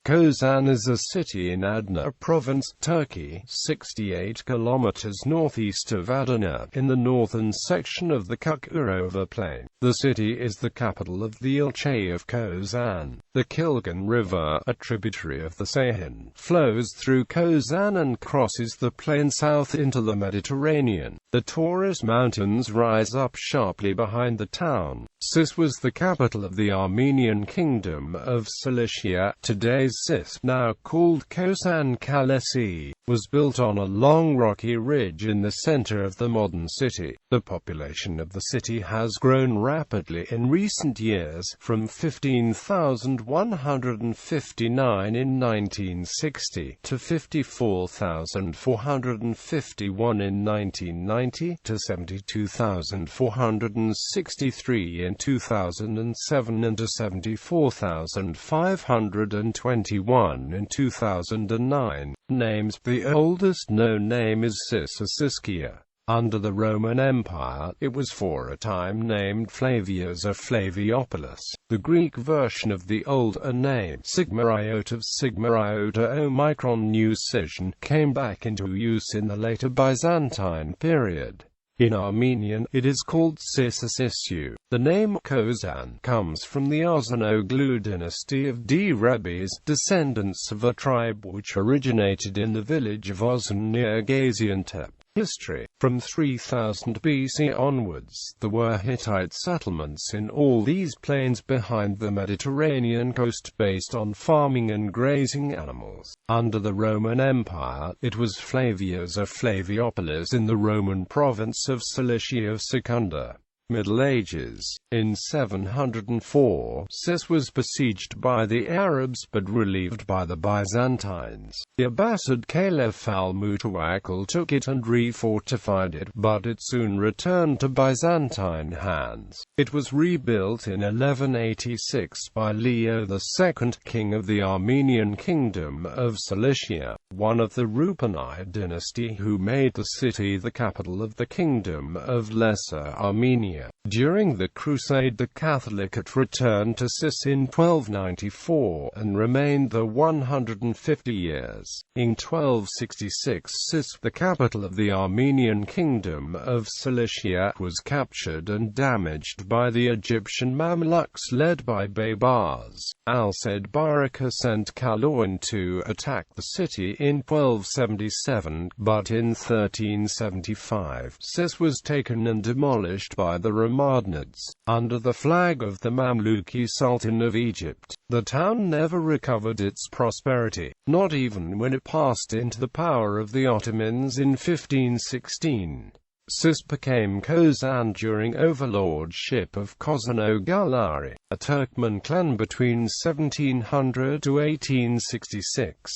Kozan is a city in Adana Province, Turkey, 68 kilometers northeast of Adana, in the northern section of the Çukurova plain. The city is the capital of the ilçe of Kozan. The Kilgen River, a tributary of the Ceyhan, flows through Kozan and crosses the plain south into the Mediterranean. The Taurus Mountains rise up sharply behind the town. Sis was the capital of the Armenian Kingdom of Cilicia. Today's Sis, now called Kozan Kalesi, was built on a long rocky ridge in the center of the modern city. The population of the city has grown rapidly in recent years, from 15,159 in 1960 to 54,451 in 1990 to 72,463 in 2007 and to 74,521 in 2009. Names. The oldest known name is Sis. Under the Roman Empire, it was for a time named Flavias or Flaviopolis. The Greek version of the older name, Sigma Iota of Sigma Iota Omicron Mu Scission, came back into use in the later Byzantine period. In Armenian, it is called Sisisisu. The name Kozan comes from the Ozanoglu dynasty of Rebes, descendants of a tribe which originated in the village of Ozan near Gaziantep. History. From 3000 BC onwards, there were Hittite settlements in all these plains behind the Mediterranean coast based on farming and grazing animals. Under the Roman Empire, it was Flavias or Flaviopolis in the Roman province of Cilicia Secunda. Middle Ages. In 704, Sis was besieged by the Arabs but relieved by the Byzantines. The Abbasid Caliph al-Mutawakkil took it and refortified it, but it soon returned to Byzantine hands. It was rebuilt in 1186 by Leo II, king of the Armenian Kingdom of Cilicia, one of the Rupanide dynasty, who made the city the capital of the Kingdom of Lesser Armenia. During the Crusade, the Catholicate returned to Sis in 1294 and remained there 150 years. In 1266, Sis, the capital of the Armenian Kingdom of Cilicia, was captured and damaged by the Egyptian Mamluks led by Baybars. Al-Said Baraka sent Kaloin to attack the city in 1277, but in 1375, Sis was taken and demolished by the Ramadids. Under the flag of the Mamluki Sultan of Egypt, the town never recovered its prosperity, not even when it passed into the power of the Ottomans in 1516. Sis became Kozan during overlordship of Kozan-Oghulari, a Turkmen clan between 1700 to 1866.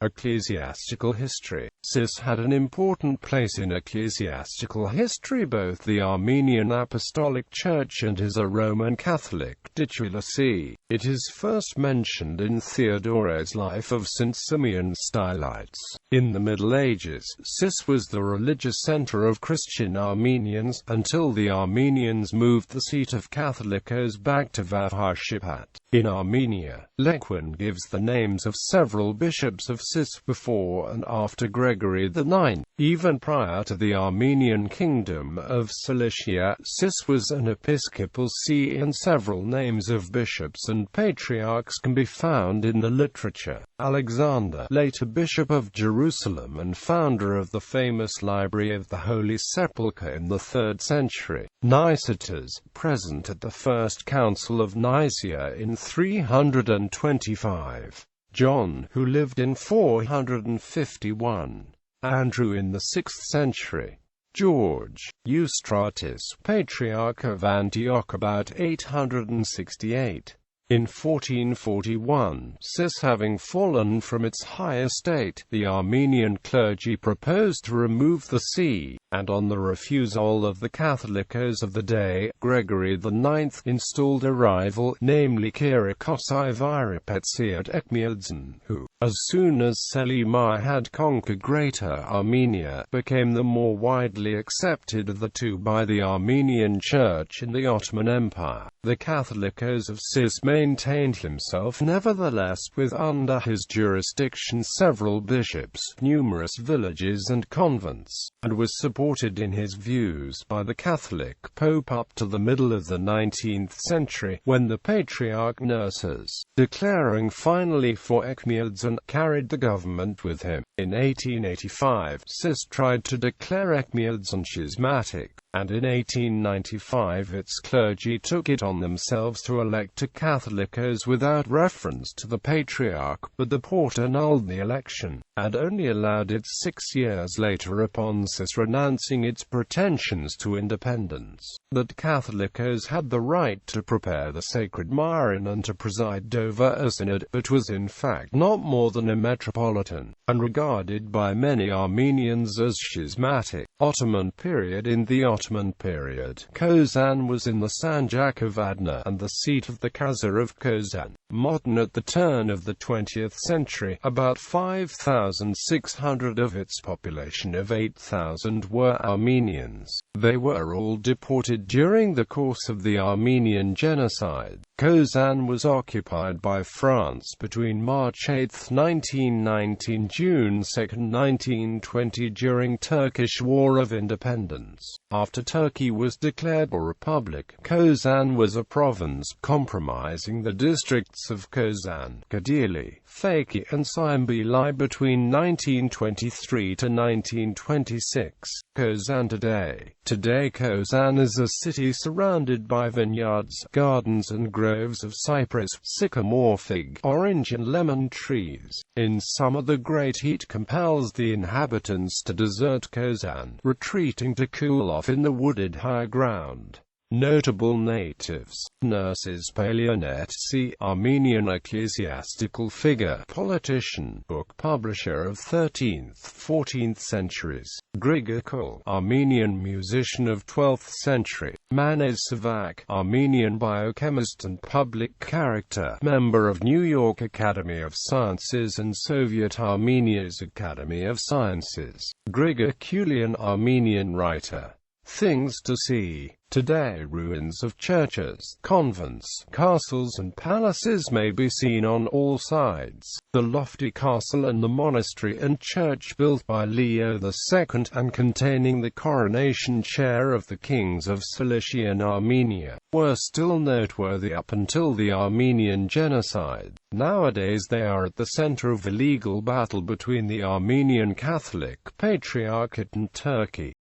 Ecclesiastical history. Sis had an important place in ecclesiastical history. Both the Armenian Apostolic Church and is a Roman Catholic titular see. It is first mentioned in Theodore's Life of St. Simeon Stylites. In the Middle Ages, Sis was the religious center of Christian Armenians, until the Armenians moved the seat of Catholicos back to Vavhashipat. In Armenia, Lequin gives the names of several bishops of Sis before and after Gregory IX. Even prior to the Armenian Kingdom of Cilicia, Sis was an episcopal see, and several names of bishops and patriarchs can be found in the literature. Alexander, later Bishop of Jerusalem and founder of the famous Library of the Holy Sepulchre in the 3rd century. Nicetas, present at the First Council of Nicaea in 325. John, who lived in 451. Andrew in the 6th century. George, Eustratus, Patriarch of Antioch about 868. In 1441, Sis having fallen from its high estate, the Armenian clergy proposed to remove the see, and on the refusal of the Catholicos of the day, Gregory IX installed a rival, namely Kyriakos Ivaripetziad Ekmiadzin, who, as soon as Selim I had conquered Greater Armenia, became the more widely accepted of the two by the Armenian Church in the Ottoman Empire. The Catholicos of Sis made maintained himself nevertheless with under his jurisdiction several bishops, numerous villages and convents, and was supported in his views by the Catholic Pope up to the middle of the 19th century, when the Patriarch Nerses, declaring finally for Ekmyadzin, carried the government with him. In 1885, Sis tried to declare Ekmyadzin schismatic, and in 1895 its clergy took it on themselves to elect a Catholicos without reference to the Patriarch, but the Porte annulled the election, and only allowed it 6 years later upon Sis renouncing its pretensions to independence, that Catholicos had the right to prepare the sacred Marian and to preside over a synod, but was in fact not more than a metropolitan, and regarded by many Armenians as schismatic. Ottoman period. In the Ottoman period, Kozan was in the Sanjak of Adana and the seat of the Khazar of Kozan. Modern. At the turn of the 20th century, about 5,600 of its population of 8,000 were Armenians. They were all deported during the course of the Armenian Genocide. Kozan was occupied by France between March 8, 1919 and June 2, 1920 during Turkish War of Independence. After Turkey was declared a republic, Kozan was a province comprising the districts of Kozan, Kadirli, Faki and Simbili between 1923 to 1926. Kozan today. Today Kozan is a city surrounded by vineyards, gardens and groves of cypress, sycamore, fig, orange and lemon trees. In summer the great heat compels the inhabitants to desert Kozan, retreating to cool off in the wooded high ground. Notable natives: Nerses Paleonetsi, Armenian ecclesiastical figure, politician, book publisher of 13th-14th centuries; Grigor Kul, Armenian musician of 12th century; Manez Savak, Armenian biochemist and public character, member of New York Academy of Sciences and Soviet Armenia's Academy of Sciences; Grigor Kulian, Armenian writer. Things to see. Today ruins of churches, convents, castles and palaces may be seen on all sides. The lofty castle and the monastery and church built by Leo II and containing the coronation chair of the kings of Cilicia and Armenia were still noteworthy up until the Armenian Genocide. Nowadays they are at the center of a legal battle between the Armenian Catholic Patriarchate and Turkey.